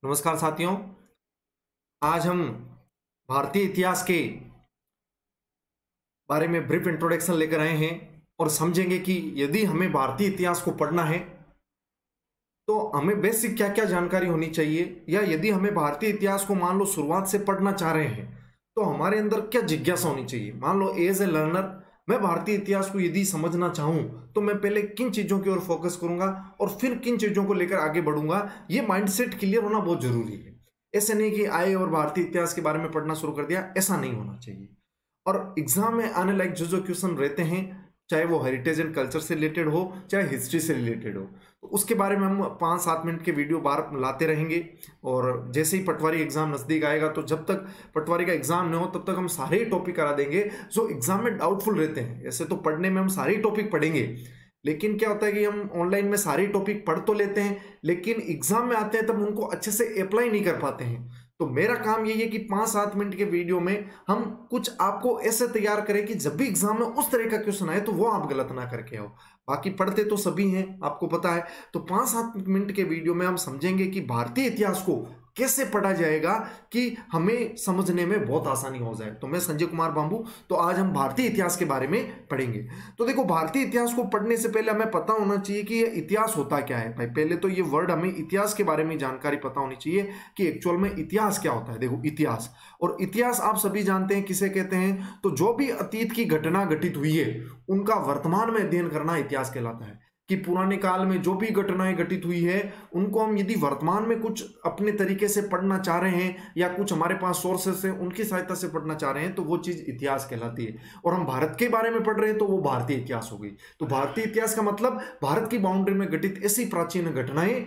नमस्कार साथियों। आज हम भारतीय इतिहास के बारे में ब्रीफ इंट्रोडक्शन लेकर आए हैं और समझेंगे कि यदि हमें भारतीय इतिहास को पढ़ना है तो हमें बेसिक क्या क्या जानकारी होनी चाहिए, या यदि हमें भारतीय इतिहास को मान लो शुरुआत से पढ़ना चाह रहे हैं तो हमारे अंदर क्या जिज्ञासा होनी चाहिए। मान लो एज ए लर्नर मैं भारतीय इतिहास को यदि समझना चाहूं तो मैं पहले किन चीजों की ओर फोकस करूंगा और फिर किन चीजों को लेकर आगे बढ़ूंगा। ये माइंडसेट क्लियर होना बहुत जरूरी है। ऐसे नहीं कि आए और भारतीय इतिहास के बारे में पढ़ना शुरू कर दिया, ऐसा नहीं होना चाहिए। और एग्जाम में आने लायक जो क्वेश्चन रहते हैं, चाहे वो हेरिटेज एंड कल्चर से रिलेटेड हो चाहे हिस्ट्री से रिलेटेड हो, तो उसके बारे में हम 5-7 मिनट के वीडियो बार लाते रहेंगे। और जैसे ही पटवारी एग्जाम नजदीक आएगा तो जब तक पटवारी का एग्जाम नहीं हो तब तक हम सारे ही टॉपिक करा देंगे जो एग्जाम में डाउटफुल रहते हैं। ऐसे तो पढ़ने में हम सारे ही टॉपिक पढ़ेंगे, लेकिन क्या होता है कि हम ऑनलाइन में सारे टॉपिक पढ़ तो लेते हैं लेकिन एग्जाम में आते हैं तब उनको अच्छे से अप्लाई नहीं कर पाते हैं। तो मेरा काम यही है कि 5-7 मिनट के वीडियो में हम कुछ आपको ऐसे तैयार करें कि जब भी एग्जाम में उस तरह का क्वेश्चन आए तो वो आप गलत ना करके आओ। बाकी पढ़ते तो सभी हैं, आपको पता है। तो 5-7 मिनट के वीडियो में हम समझेंगे कि भारतीय इतिहास को कैसे पढ़ा जाएगा कि हमें समझने में बहुत आसानी हो जाए। तो मैं संजय कुमार बांबू, तो आज हम भारतीय इतिहास के बारे में पढ़ेंगे। तो देखो, भारतीय इतिहास को पढ़ने से पहले हमें पता होना चाहिए कि ये इतिहास होता क्या है। भाई पहले तो ये वर्ड, हमें इतिहास के बारे में जानकारी पता होनी चाहिए कि एक्चुअल में इतिहास क्या होता है। देखो, इतिहास और इतिहास आप सभी जानते हैं किसे कहते हैं। तो जो भी अतीत की घटना घटित हुई है उनका वर्तमान में अध्ययन करना इतिहास कहलाता है। कि पुराने काल में जो भी घटनाएं घटित हुई है उनको हम यदि वर्तमान में कुछ अपने तरीके से पढ़ना चाह रहे हैं या कुछ हमारे पास सोर्सेस है उनकी सहायता से पढ़ना चाह रहे हैं तो वो चीज इतिहास कहलाती है। और हम भारत के बारे में पढ़ रहे हैं तो वो भारतीय इतिहास हो गई। तो भारतीय इतिहास का मतलब भारत की बाउंड्री में घटित ऐसी प्राचीन घटनाएं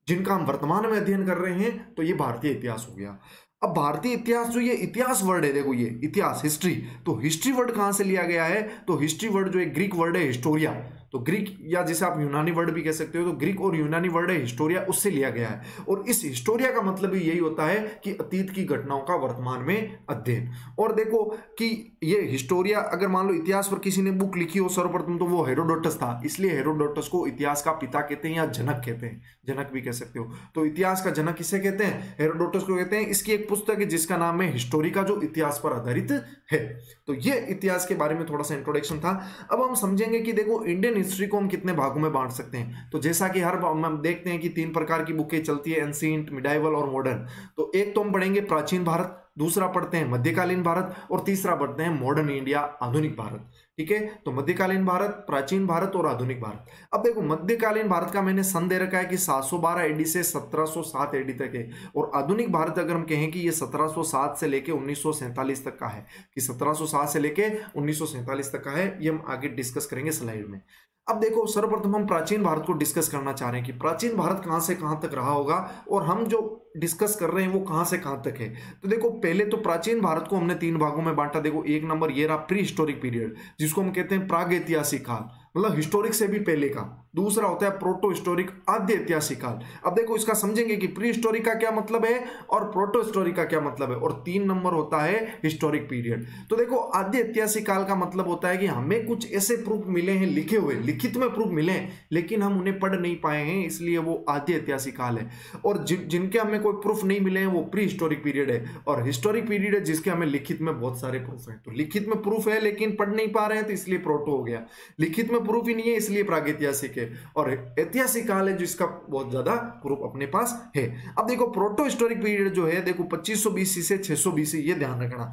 जिनका हम वर्तमान में अध्ययन कर रहे हैं, तो ये भारतीय इतिहास हो गया। अब भारतीय इतिहास जो ये इतिहास वर्ड है, देखो ये इतिहास हिस्ट्री, तो हिस्ट्री वर्ड कहां से लिया गया है। तो हिस्ट्री वर्ड जो एक ग्रीक वर्ड है हिस्टोरिया, तो ग्रीक या जिसे आप यूनानी वर्ड भी कह सकते हो, तो ग्रीक और यूनानी वर्ड है हिस्टोरिया, उससे लिया गया है। और इस हिस्टोरिया का मतलब भी यही होता है कि अतीत की घटनाओं का वर्तमान में अध्ययन। और देखो कि ये हिस्टोरिया, अगर मान लो इतिहास पर किसी ने बुक लिखी हो सर्वप्रथम तो वो हेरोडोटस था, इसलिए हेरोडोटस को इतिहास का पिता कहते हैं या जनक कहते हैं, जनक भी कह सकते हो। तो इतिहास का जनक किसे कहते हैं, हेरोडोटस को कहते हैं। इसकी एक पुस्तक है जिसका नाम है हिस्टोरिका, जो इतिहास पर आधारित है। तो ये इतिहास के बारे में थोड़ा सा इंट्रोडक्शन था। अब हम समझेंगे कि देखो इंडियन हिस्ट्री को हम कितने भागों में बांट सकते हैं। तो जैसा कि हर हम देखते हैं कि 3 प्रकार की बुकें चलती है, एंशिएंट, मिडाइवल और मॉडर्न। तो एक तो हम पढ़ेंगे प्राचीन भारत, दूसरा पढ़ते हैं मध्यकालीन भारत और तीसरा पढ़ते हैं मॉडर्न इंडिया, आधुनिक भारत। ठीक है, तो मध्यकालीन भारत, प्राचीन भारत और आधुनिक भारत। अब देखो मध्यकालीन भारत का मैंने सन दे रखा है कि 712 एडी से 1707 एडी तक है। और आधुनिक भारत अगर हम कहें कि ये 1707 से लेके 1947 तक का है, कि 1707 से लेके 1947 तक का है। ये हम आगे डिस्कस करेंगे स्लाइड में। अब देखो सर्वप्रथम हम प्राचीन भारत को डिस्कस करना चाह रहे हैं कि प्राचीन भारत कहां से कहां तक रहा होगा और हम जो डिस्कस कर रहे हैं वो कहां से कहां तक है। तो देखो पहले तो प्राचीन भारत को हमने 3 भागों में बांटा। देखो एक नंबर ये रहा प्री हिस्टोरिक पीरियड, जिसको हम कहते हैं प्राग ऐतिहासिक काल, मतलब हिस्टोरिक से भी पहले का। दूसरा होता है प्रोटो हिस्टोरिक, आद्य ऐतिहासिक काल। अब देखो इसका समझेंगे कि प्री हिस्टोरिक का क्या मतलब है और प्रोटो हिस्टोरिक का क्या मतलब है। और 3 नंबर होता है हिस्टोरिक पीरियड। तो देखो आद्य ऐतिहासिक काल का मतलब होता है कि हमें कुछ ऐसे प्रूफ मिले हैं, लिखे हुए लिखित में प्रूफ मिले हैं, लेकिन हम उन्हें पढ़ नहीं पाए हैं, इसलिए वो आद्य ऐतिहासिक काल है। और जिनके हमें कोई प्रूफ नहीं मिले हैं वो प्री हिस्टोरिक पीरियड है। और हिस्टोरिक पीरियड है जिसके हमें लिखित में बहुत सारे प्रूफ है। तो लिखित में प्रूफ है लेकिन पढ़ नहीं पा रहे हैं तो इसलिए प्रोटो हो गया। लिखित में प्रूफ ही नहीं है इसलिए प्रागैतिहासिक है। और ऐतिहासिक काल है जिसका बहुत ज्यादा प्रूफ अपने पास है। अब देखो प्रोटो हिस्टोरिक पीरियड जो है, देखो 2500 बीसी से 600 बीसी, ये ध्यान रखना,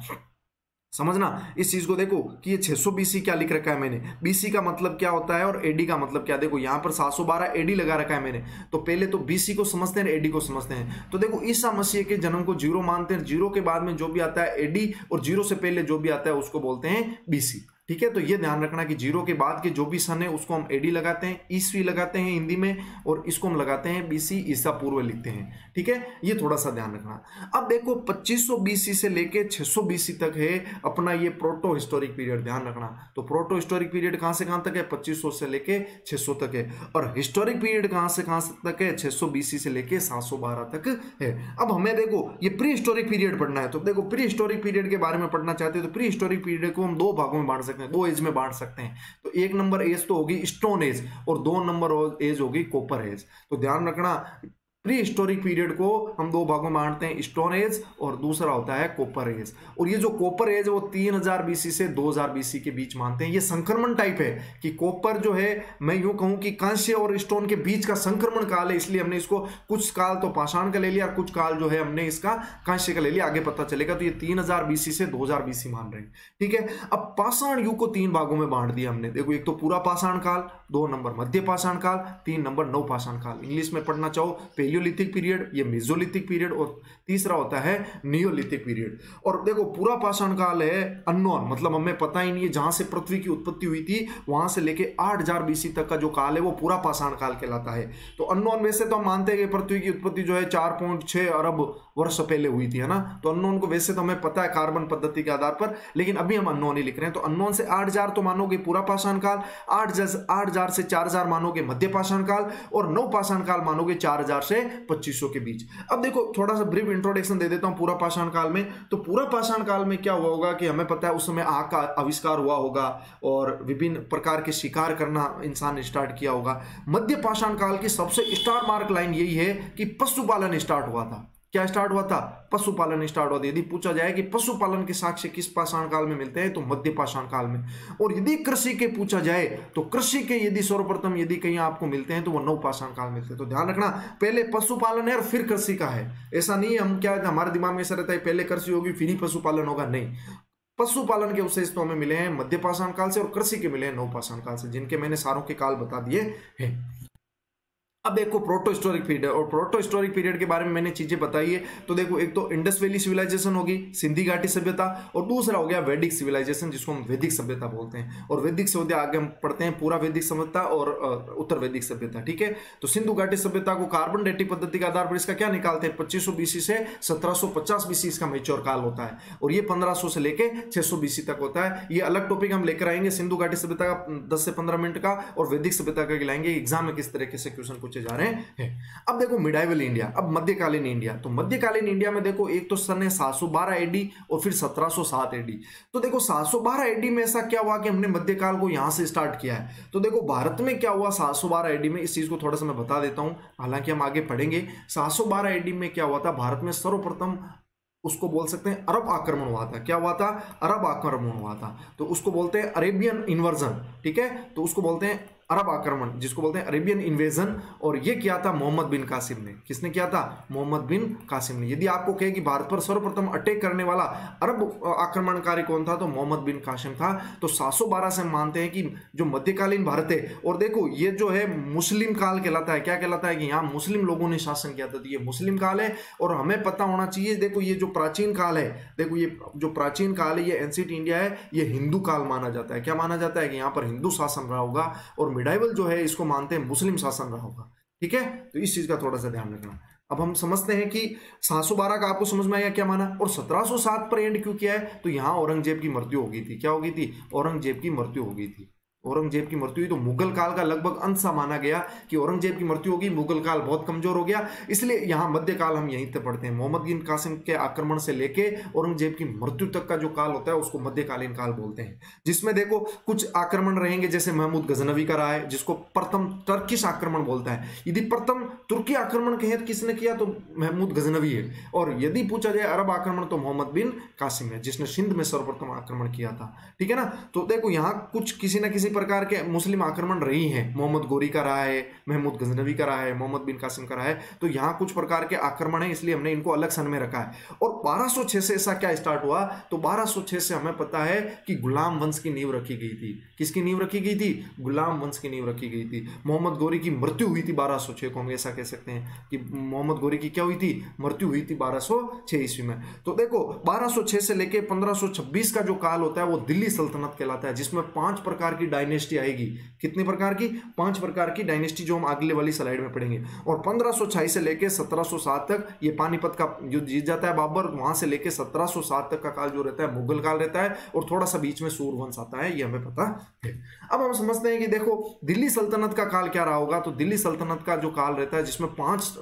समझना इस चीज को। देखो कि ये 600 बीसी क्या लिख रखा है मैंने, बीसी का मतलब क्या होता है और एडी का मतलब क्या। देखो यहां पर 712 एडी लगा रखा है मैंने, तो पहले तो बीसी को समझते हैं, एडी को समझते हैं। तो देखो ईसा मसीह के जन्म को 0 मानते हैं, 0 के बाद में जो भी आता है एडी, और 0 से पहले जो भी आता है उसको बोलते हैं बीसी। ठीक है, तो ये ध्यान रखना कि 0 के बाद के जो भी सन है उसको हम एडी लगाते हैं, ईस्वी लगाते हैं हिंदी में, और इसको हम लगाते हैं बीसी, ईसा पूर्व लिखते हैं। ठीक है, ये थोड़ा सा ध्यान रखना। अब देखो 2500 बीसी से लेके 600 बीसी तक है अपना ये प्रोटो हिस्टोरिक पीरियड, ध्यान रखना। तो प्रोटो हिस्टोरिक पीरियड कहां से कहां तक है, 2500 से लेके 600 तक है। और हिस्टोरिक पीरियड कहां से कहां तक है, 600 बीसी से लेके 712 तक है। अब हमें देखो ये प्री हिस्टोरिक पीरियड पढ़ना है। तो देखो प्री हिस्टोरिक पीरियड के बारे में पढ़ना चाहते हैं तो प्री हिस्टोरिक पीरियड को हम 2 भागों में बांट सकते हैं, 2 एज में बांट सकते हैं। तो 1 नंबर एज तो होगी स्टोन एज और 2 नंबर एज होगी कॉपर एज। तो ध्यान रखना प्री हिस्टोरिक पीरियड को हम दो भागों में बांटते हैं, स्टोन एज और दूसरा होता है कॉपर एज। और ये जो कॉपर एज वो 3000 बीसी से 2000 बीसी के बीच मानते हैं। ये संक्रमण टाइप है कि कॉपर जो है मैं यूं कहूं कि कांस्य और स्टोन के बीच का संक्रमण काल है, इसलिए हमने इसको कुछ काल तो पाषाण का ले लिया, कुछ काल जो है हमने इसका कांस्य का ले लिया, आगे पता चलेगा। तो ये 3000 बीसी से 2000 बीसी मान रहे हैं, ठीक है। अब पाषाण युग को 3 भागों में बांट दिया हमने। देखो, एक तो पूरा पाषाण काल, 2 नंबर मध्य पाषाण काल, 3 नंबर नव पाषाण काल। इंग्लिश में पढ़ना चाहो पैलियोलिथिक पीरियड, ये मेसोलिथिक पीरियड, और तीसरा होता है नियोलिथिक पीरियड। और देखो, पूरा पाषाण काल है अननोन, मतलब हमें पता ही नहीं है, जहां से पृथ्वी की उत्पत्ति हुई थी वहां से लेके 8000 बीसी तक का जो काल है वो पूरा पाषाण काल कहलाता है। तो अननोन वैसे तो हम मानते हैं कि पृथ्वी की उत्पत्ति जो है 4.6 अरब वर्ष पहले हुई थी, है ना। तो अननोन को वैसे तो हमें पता है कार्बन पद्धति के आधार पर, लेकिन अभी हम अननोन ही लिख रहे हैं। तो अननोन से 8000 तो मानोगे पूरा पाषाण काल, 8000 से 4000 मानोगे मध्य पाषाण काल, और नव पाषाण काल मानोगे 4000 से 2500 के बीच। अब देखो, थोड़ा सा ब्रीफ इंट्रोडक्शन दे देता हूं पूरा पाषाण काल में। तो पूरा पाषाण काल में क्या हुआ होगा कि हमें पता है उस समय आग का आविष्कार हुआ होगा और विभिन्न प्रकार के शिकार करना इंसान ने स्टार्ट किया होगा। मध्य पाषाण काल की सबसे स्टार मार्क लाइन यही है कि पशुपालन स्टार्ट हुआ था। क्या स्टार्ट हुआ था? पशुपालन स्टार्ट हुआ था। यदि पूछा जाए कि पशुपालन के साक्ष्य किस पाषाण काल में मिलते हैं, तो मध्य पाषाण काल में। और यदि कृषि के पूछा जाए तो कृषि के यदि सर्वप्रथम यदि कहीं आपको मिलते हैं तो वो नव पाषाण काल में मिलते हैं। तो ध्यान रखना, पहले पशुपालन है और फिर कृषि का है। ऐसा नहीं है हम क्या हमारे दिमाग में ऐसा रहता है पहले कृषि होगी फिर ही पशुपालन होगा, नहीं। पशुपालन के अवशेष तो हमें मिले हैं मध्य पाषाण काल से और कृषि के मिले हैं नव पाषाण काल से, जिनके मैंने सारों के काल बता दिए हैं। अब देखो प्रोटो हिस्टोरिक पीरियड, और प्रोटो हिस्टोरिक पीरियड के बारे में मैंने चीजें बताई है। तो देखो, एक तो इंडस वैली सिविलाइजेशन होगी, सिंधी घाटी सभ्यता, और दूसरा हो गया वैदिक सिविलाइजेशन जिसको हम वैदिक सभ्यता बोलते हैं। और वैदिक सभ्यता आगे हम पढ़ते हैं पूरा वैदिक सभ्यता और उत्तर वैदिक सभ्यता, ठीक है। तो सिंधु घाटी सभ्यता को कार्बन डेटिंग पद्धति के आधार पर इसका क्या निकालते हैं, 2500 बीसी से 1750 बीसी इसका मैच्योर काल होता है, और ये 1500 से लेके 600 बीसी तक होता है। ये अलग टॉपिक हम लेकर आएंगे, सिंधु घाटी सभ्यता का 10 से 15 मिनट का, और वैदिक सभ्यता का लाएंगे एग्जाम में किस तरीके से क्वेश्चन पूछे जा रहे हैं। अब देखो मिडाइवल इंडिया, अब मध्यकालीन इंडिया। तो मध्यकालीन इंडिया में देखो, एक तो सन है 712 एडी और फिर 1707 एडी। तो देखो 712 एडी में ऐसा क्या हुआ कि हमने मध्यकाल को यहां से स्टार्ट किया है। तो देखो भारत में क्या हुआ 712 एडी में, इस चीज को थोड़ा सा मैं बता देता हूं, हालांकि हम आगे पढ़ेंगे। 712 एडी में क्या हुआ था, भारत में सर्वप्रथम उसको बोल सकते हैं अरब आक्रमण हुआ था। क्या हुआ था? अरब आक्रमण हुआ था। तो उसको बोलते हैं अरेबियन इन्वर्जन, ठीक है। तो उसको बोलते हैं अरब आक्रमण, जिसको बोलते हैं अरेबियन इन्वेजन। और ये किया था मोहम्मद बिन कासिम ने। किसने किया था? मोहम्मद बिन कासिम ने। यदि आपको कहे कि भारत पर सर्वप्रथम अटैक करने वाला अरब आक्रमणकारी कौन था, तो मोहम्मद बिन कासिम था। तो 712 से हम मानते हैं कि जो मध्यकालीन भारत है, और देखो ये जो है मुस्लिम काल कहलाता है। क्या कहलाता है? कि यहाँ मुस्लिम लोगों ने शासन किया था, तो ये मुस्लिम काल है। और हमें पता होना चाहिए, देखो ये जो प्राचीन काल है, देखो ये जो प्राचीन काल है, ये एंशिएंट इंडिया है, ये हिंदू काल माना जाता है। क्या माना जाता है? कि यहाँ पर हिंदू शासन रहा होगा, और मिडाइवल जो है इसको मानते हैं मुस्लिम शासन रहा होगा, ठीक है। तो इस चीज का थोड़ा सा ध्यान रखना। अब हम समझते हैं कि 712 का आपको समझ में आया क्या माना, और 1707 पर एंड क्यों किया है। तो यहां औरंगजेब की मृत्यु हो गई थी। क्या हो गई थी? औरंगजेब की मृत्यु हो गई थी। औरंगजेब की मृत्यु हुई तो मुगल काल का लगभग अंत सा माना गया कि औरंगजेब की मृत्यु होगी, मुगल काल बहुत कमजोर हो गया। इसलिए यहां मध्यकाल हम यहीं तक पढ़ते हैं। मोहम्मद बिन कासिम के आक्रमण से लेके औरंगजेब की मृत्यु तक का जो काल होता है उसको मध्यकालीन काल बोलते हैं। जिसमें देखो कुछ आक्रमण रहेंगे, जैसे महमूद गजनवी का रहा है, जिसको प्रथम टर्किश आक्रमण बोलता है। यदि प्रथम तुर्की आक्रमण कहे किसने किया, तो महमूद गजनवी है। और यदि पूछा जाए अरब आक्रमण, तो मोहम्मद बिन कासिम है, जिसने सिंध में सर्वप्रथम आक्रमण किया था, ठीक है ना। तो देखो यहाँ कुछ किसी ना किसी प्रकार के मुस्लिम आक्रमण रही हैं। मोहम्मद गोरी का रहा है, महमूद गजनवी का रहा है, मोहम्मद बिन कासिम का रहा है। तो यहाँ कुछ प्रकार के आक्रमण है, इसलिए हमने इनको अलग सन में रखा है। और 1206 से ऐसा क्या स्टार्ट हुआ, तो 1206 से हमें पता है कि गुलाम वंश की नींव रखी गई थी। किसकी नींव रखी गई थी? गुलाम वंश की नींव रखी गई थी। मोहम्मद गोरी की मृत्यु हुई थी 1206 को, हम ऐसा कह सकते हैं कि मोहम्मद गोरी की क्या हुई थी? मृत्यु हुई थी 1206 ईस्वी में। तो देखो 1206 से लेके 1526 का जो काल होता है वो दिल्ली सल्तनत कहलाता है, जिसमें 5 प्रकार की डायनेस्टी आएगी। कितने प्रकार की? 5 प्रकार की डायनेस्टी, जो हम अगले वाली स्लाइड में पढ़ेंगे। और 1526 से लेके 1707 तक ये पानीपत का युद्ध जीत जाता है बाबर। वहां से लेके 1707 तक का काल जो रहता है मुगल काल रहता है, और थोड़ा सा बीच में सूरवंश आता है, ये हमें पता है। अब हम समझते हैं कि देखो दिल्ली सल्तनत का काल क्या रहा होगा। तो दिल्ली सल्तनत का जो काल रहता है, जिसमें 5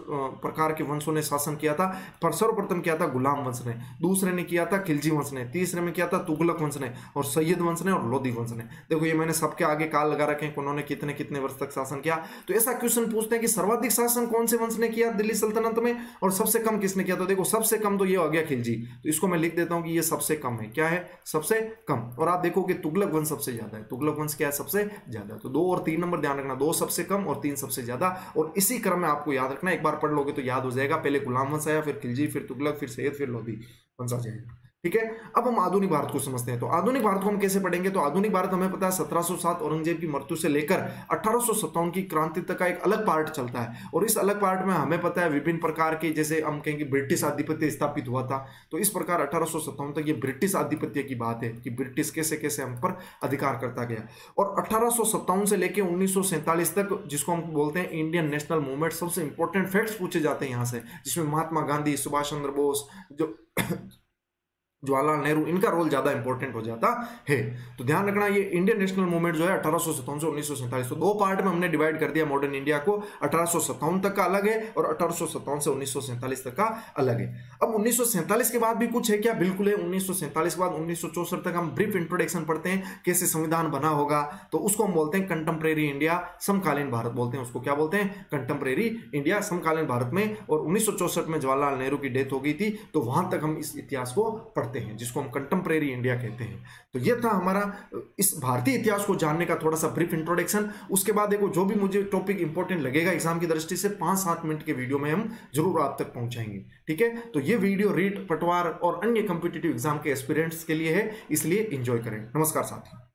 प्रकार के वंशों ने शासन किया था। पर सर्वप्रथम किया था गुलाम वंश ने, दूसरे ने किया था खिलजी वंश ने, तीसरे में किया था तुगलक वंश ने, और सैयद वंश ने, और लोधी वंश ने। देखो ये मैंने सबके आगे काल लगा रखे हैं उन्होंने कितने कितने वर्ष तक शासन किया। तो ऐसा क्वेश्चन पूछते हैं कि सर्वाधिक शासन कौन से वंश ने किया दिल्ली सल्तनत में और सबसे कम किसने किया। तो देखो सबसे कम तो ये हो गया खिलजी, तो इसको मैं लिख देता हूं कि ये सबसे कम है। क्या है? सबसे कम। और आप देखो कि तुगलक वंश सबसे ज्यादा है। तुगलक वंश क्या है? सबसे ज्यादा। तो 2 और 3 नंबर ध्यान रखना, 2 सबसे कम और 3 सबसे ज्यादा। और इसी क्रम में आपको याद रखना, एक बार पढ़ लोगे तो याद हो जाएगा। पहले गुलाम वंश आया, फिर खिलजी, फिर तुगलक, फिर सैयद, फिर लोधी वंश आ जाएगा। ठीक है, अब हम आधुनिक भारत को समझते हैं। तो आधुनिक भारत को हम कैसे पढ़ेंगे? तो आधुनिक भारत हमें पता है 1707 औरंगजेब की मृत्यु से लेकर 1857 की क्रांति तक का एक अलग पार्ट चलता है। और इस अलग पार्ट में हमें पता है विभिन्न प्रकार के, जैसे हम कहेंगे ब्रिटिश आधिपत्य स्थापित हुआ था। तो इस प्रकार 1857 तक ये ब्रिटिश आधिपत्य की बात है कि ब्रिटिश कैसे कैसे हम पर अधिकार करता गया। और 1857 से लेकर 1947 तक, जिसको हम बोलते हैं इंडियन नेशनल मूवमेंट, सबसे इंपॉर्टेंट फैक्ट्स पूछे जाते हैं यहाँ से, जिसमें महात्मा गांधी, सुभाष चंद्र बोस, जो जवाहरलाल नेहरू, इनका रोल ज्यादा इंपॉर्टेंट हो जाता है। तो ध्यान रखना, ये इंडियन नेशनल मूवमेंट जो है 1857 से 1947, तो 2 पार्ट में हमने डिवाइड कर दिया मॉडर्न इंडिया को। 1857 तक का अलग है और 1857 से 1947 तक का अलग है। अब 1947 के बाद भी कुछ है क्या? बिल्कुल है। 1947 के बाद 1964 तक हम ब्रीफ इंट्रोडक्शन पढ़ते हैं, कैसे संविधान बना होगा। तो उसको हम बोलते हैं कंटेम्प्रेरी इंडिया, समकालीन भारत बोलते हैं उसको। क्या बोलते हैं? कंटेम्प्रेरी इंडिया, समकालीन भारत में। और 1964 में जवाहरलाल नेहरू की डेथ हो गई थी, तो वहां तक हम इस इतिहास को पढ़ते हैं, जिसको हम कंटेम्प्रेरी इंडिया कहते हैं। तो यह था हमारा इस भारतीय इतिहास को जानने का थोड़ा सा ब्रीफ इंट्रोडक्शन। उसके बाद देखो जो भी मुझे टॉपिक इंपॉर्टेंट लगेगा एग्जाम की दृष्टि से 5-7 मिनट के वीडियो में हम जरूर आप तक पहुंचाएंगे। ठीक है, तो ये वीडियो रीट, पटवार और अन्य कॉम्पिटिटिव एग्जाम के एस्पिरेंट्स के लिए है, इसलिए एंजॉय करें। नमस्कार साथियों।